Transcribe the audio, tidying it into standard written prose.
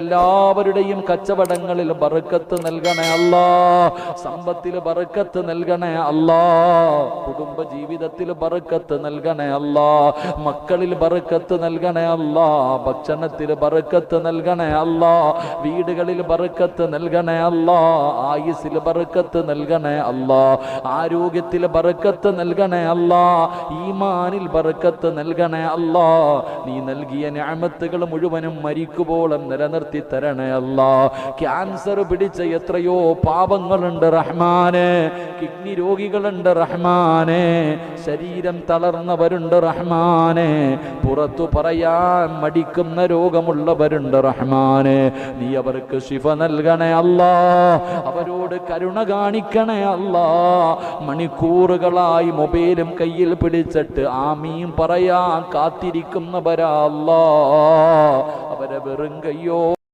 എല്ലാവരുടെയും കച്ചവടങ്ങളിൽ ബർക്കത്ത് നൽകണേ അല്ലാ, സമ്പത്തിൽ ബർക്കത്ത് നൽകണേ അല്ലാ, കുടുംബ ജീവിതത്തിൽ ബർക്കത്ത് നൽകണേ അല്ലാ, മക്കളിൽ ബർക്കത്ത് നൽകണേ അല്ലാ, ഭക്ഷണത്തിൽ ബർക്കത്ത് നൽകണേ അല്ലാ, വീടുകളിൽ ബർക്കത്ത് നൽകണേ അല്ലാ, ആയുസ്സിൽ ബർക്കത്ത് നൽകണേ അല്ലാ, ആരോഗ്യത്തിൽ ബർക്കത്ത് നൽകണേ അല്ലാ, ഈമാനിൽ ബർക്കത്ത് നൽകണേ അല്ലാ. നീ നൽകിയ നിഅമത്തുകൾ മുഴുവനും മരിക്കുമ്പോളും നിലനിർത്തി തരണേ അല്ലാ. ക്യാൻസർ പിടിച്ച എത്രയോ പാപങ്ങളുണ്ട് റഹ്മാനെ, കിഡ്നി രോഗികളുണ്ട് റഹ്മാനെ, ശരീരം തളർന്നവരുണ്ട് റഹ്മാനെ, പുറത്തു പറയാൻ മടിക്കുന്ന രോഗമുള്ളവരുണ്ട് റഹ്മാനെ. നീ അവർക്ക് ശിഫ നൽകണേ അല്ലാ, അവരോട് കരുണ കാണിക്കണേ അല്ലാ. മണിക്കൂറുകളായി മൊബൈലും കയ്യിൽ പിടിച്ചിട്ട് ആമീൻ പറയാൻ കാത്തിരിക്കുന്നവരാ അല്ലാ, അവരെ വെറും കയ്യോ